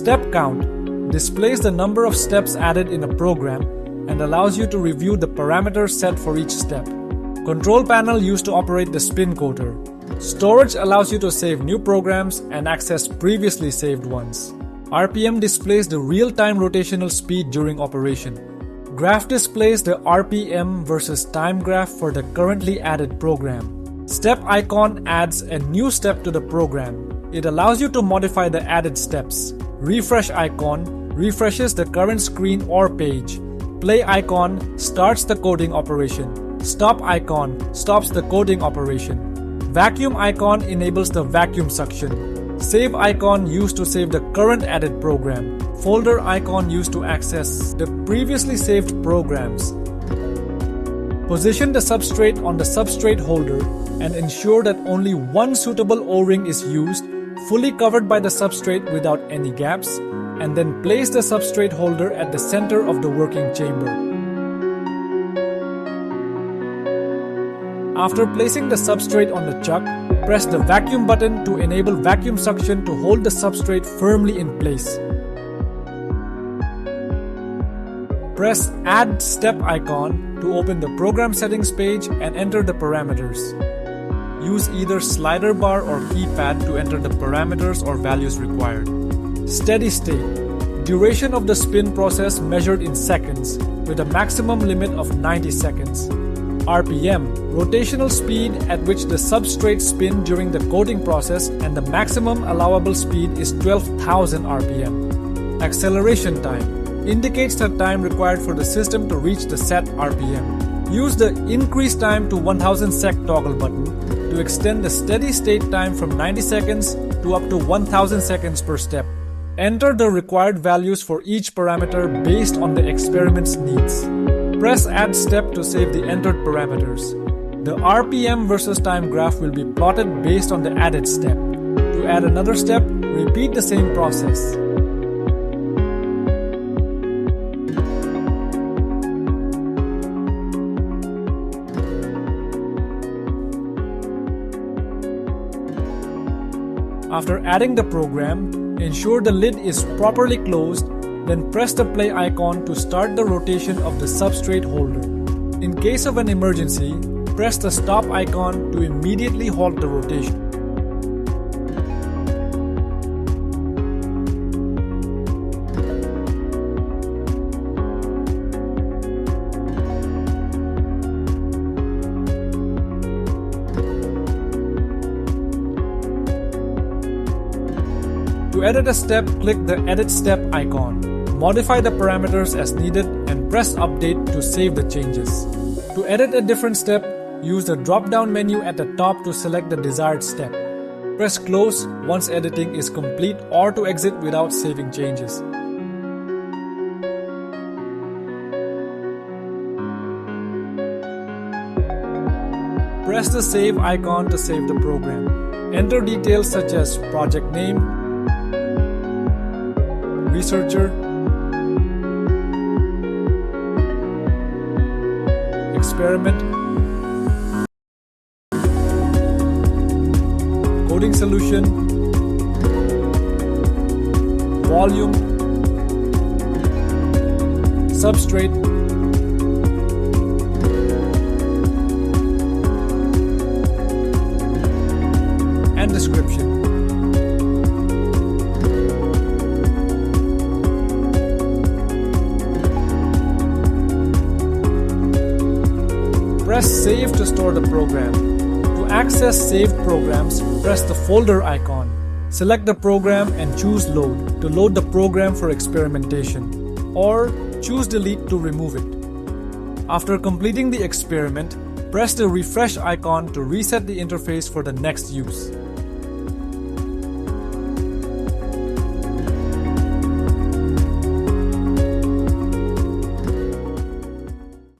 Step count displays the number of steps added in a program and allows you to review the parameters set for each step. Control panel used to operate the spin coater. Storage allows you to save new programs and access previously saved ones. RPM displays the real-time rotational speed during operation. Graph displays the RPM versus time graph for the currently added program. Step icon adds a new step to the program. It allows you to modify the added steps. Refresh icon refreshes the current screen or page. Play icon starts the coding operation. Stop icon stops the coding operation. Vacuum icon enables the vacuum suction. Save icon used to save the current added program. Folder icon used to access the previously saved programs. Position the substrate on the substrate holder and ensure that only one suitable O-ring is used, fully covered by the substrate without any gaps, and then place the substrate holder at the center of the working chamber. After placing the substrate on the chuck, press the vacuum button to enable vacuum suction to hold the substrate firmly in place. Press Add Step icon to open the program settings page and enter the parameters. Use either slider bar or keypad to enter the parameters or values required. Steady state. Duration of the spin process measured in seconds with a maximum limit of 90 seconds. RPM, rotational speed at which the substrate spin during the coating process, and the maximum allowable speed is 12,000 RPM. Acceleration time, indicates the time required for the system to reach the set RPM. Use the increase time to 1000 sec toggle button to extend the steady state time from 90 seconds to up to 1000 seconds per step. Enter the required values for each parameter based on the experiment's needs. Press Add Step to save the entered parameters. The RPM versus time graph will be plotted based on the added step. To add another step, repeat the same process. After adding the program, ensure the lid is properly closed. Then press the play icon to start the rotation of the substrate holder. In case of an emergency, press the stop icon to immediately halt the rotation. To edit a step, click the Edit Step icon. Modify the parameters as needed and press Update to save the changes. To edit a different step, use the drop-down menu at the top to select the desired step. Press Close once editing is complete or to exit without saving changes. Press the Save icon to save the program. Enter details such as project name, researcher, experiment, coding solution, volume, substrate, and description. Press Save to store the program. To access saved programs, press the folder icon. Select the program and choose Load to load the program for experimentation, or choose Delete to remove it. After completing the experiment, press the refresh icon to reset the interface for the next use.